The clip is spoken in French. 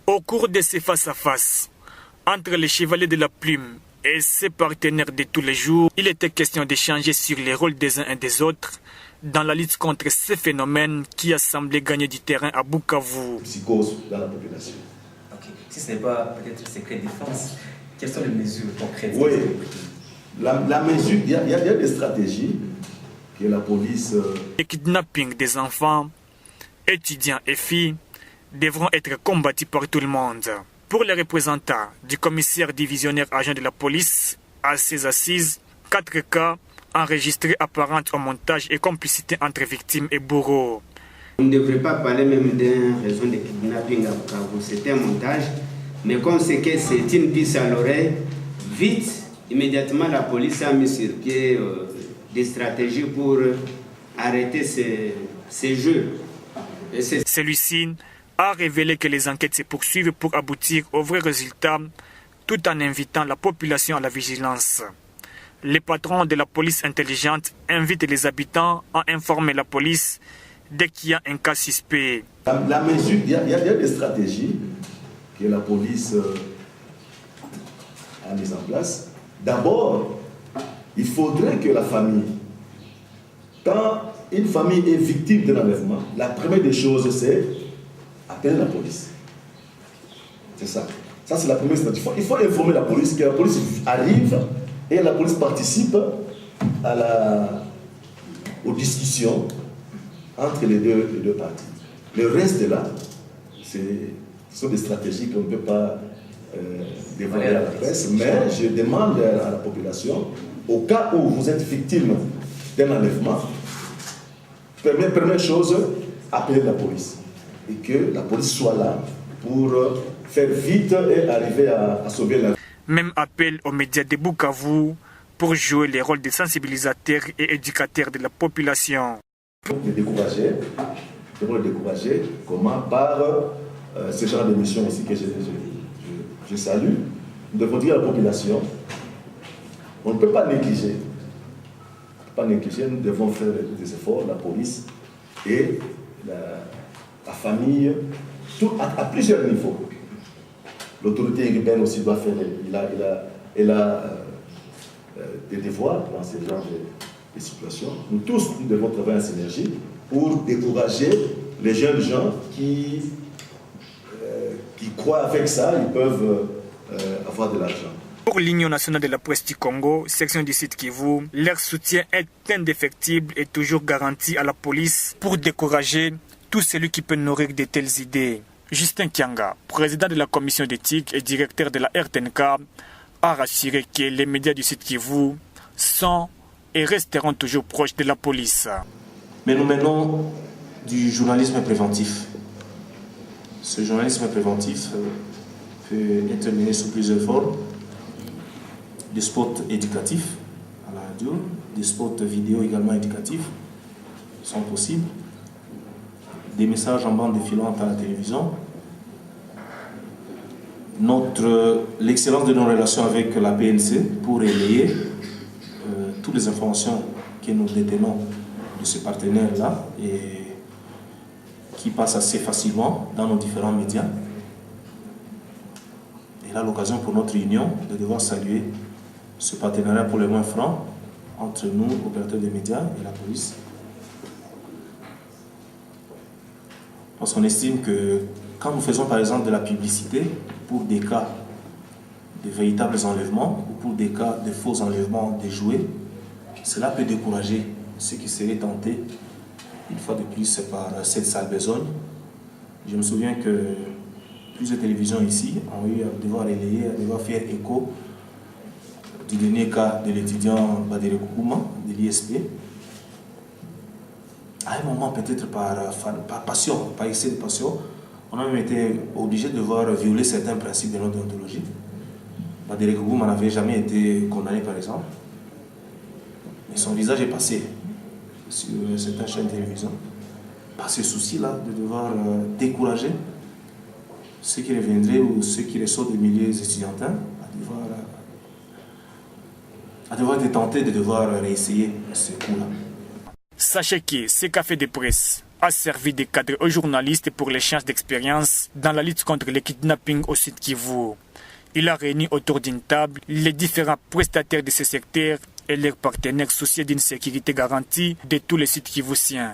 Au cours de ces face-à-face, entre les chevaliers de la plume et ses partenaires de tous les jours, il était question d'échanger sur les rôles des uns et des autres dans la lutte contre ces phénomènes qui a semblé gagner du terrain à Bukavu. Psychose dans la population. Ok. Si ce n'est pas peut-être secret défense, quelles sont les mesures concrètes? Oui, la mesure, il y a des stratégies que la police... Les kidnappings des enfants, étudiants et filles devront être combattus par tout le monde. Pour les représentants du commissaire divisionnaire agent de la police à ces assises, 4 cas enregistrés apparentent au montage et complicité entre victimes et bourreaux. On ne devrait pas parler même d'un raison de kidnapping à Bukavu, c'est un montage. Mais comme c'est une piste à l'oreille, vite, immédiatement la police a mis sur pied des stratégies pour arrêter ces jeux. Celui-ci a révélé que les enquêtes se poursuivent pour aboutir aux vrais résultats tout en invitant la population à la vigilance. Les patrons de la police intelligente invitent les habitants à informer la police dès qu'il y a un cas suspect. La mesure, il y a des stratégies que la police a mises en place. D'abord, il faudrait que la famille, quand une famille est victime d'un enlèvement, la première des choses, c'est appeler la police. C'est ça. Ça, c'est la première stratégie. Il faut informer la police, que la police arrive et la police participe aux discussions entre les deux parties. Le reste là, ce sont des stratégies qu'on ne peut pas dévoiler à la presse, mais je demande à la population, au cas où vous êtes victime d'un enlèvement, première chose, appelez la police. Et que la police soit là pour faire vite et arriver à sauver la vie. Même appel aux médias de Bukavu pour jouer les rôles de sensibilisateurs et éducateurs de la population. Les décourager, comment par ce genre d'émission aussi que je salue. Nous devons dire à la population, on ne peut pas négliger. Nous devons faire des efforts, la police et la famille, à plusieurs niveaux. L'autorité urbaine aussi doit faire, elle a des devoirs dans ce genre de situations. Nous tous, nous devons travailler en synergie pour décourager les jeunes gens qui croient avec ça, ils peuvent avoir de l'argent. Pour l'Union nationale de la presse du Congo, section du Sud Kivu, leur soutien est indéfectible et toujours garanti à la police pour décourager tout celui qui peut nourrir de telles idées. Justin Kianga, président de la commission d'éthique et directeur de la RTNK, a rassuré que les médias du Sud Kivu sont et resteront toujours proches de la police. Mais nous menons du journalisme préventif. Ce journalisme préventif peut être mené sous plusieurs formes. Des spots éducatifs à la radio, des spots vidéo également éducatifs sont possibles, des messages en bande défilante à la télévision. L'excellence de nos relations avec la PNC pour relayer toutes les informations que nous détenons de ce partenaire-là et qui passent assez facilement dans nos différents médias. Et là, l'occasion pour notre union de devoir saluer ce partenariat pour le moins franc entre nous, opérateurs des médias, et la police. Parce qu'on estime que quand nous faisons par exemple de la publicité pour des cas de véritables enlèvements ou pour des cas de faux enlèvements des jouets, cela peut décourager ceux qui seraient tentés, une fois de plus, par cette sale besogne. Je me souviens que plusieurs télévisions ici ont eu à devoir relayer, à devoir faire écho du dernier cas de l'étudiant Badere Koukouma de l'ISP. À un moment, peut-être par passion, par excès de passion, on a même été obligé de devoir violer certains principes de notre déontologie. Badere Koukouma n'avait jamais été condamné, par exemple. Mais son visage est passé sur certaines chaînes de télévision par ce souci-là de devoir décourager ceux qui reviendraient ou ceux qui ressortent des milieux étudiantins à devoir être tentés de devoir réessayer ce coup-là. Sachez que ce café de presse a servi de cadre aux journalistes pour l'échange d'expériences dans la lutte contre le kidnapping au Sud Kivu. Il a réuni autour d'une table les différents prestataires de ce secteur et leurs partenaires soucieux d'une sécurité garantie de tous les Sud-Kivusiens.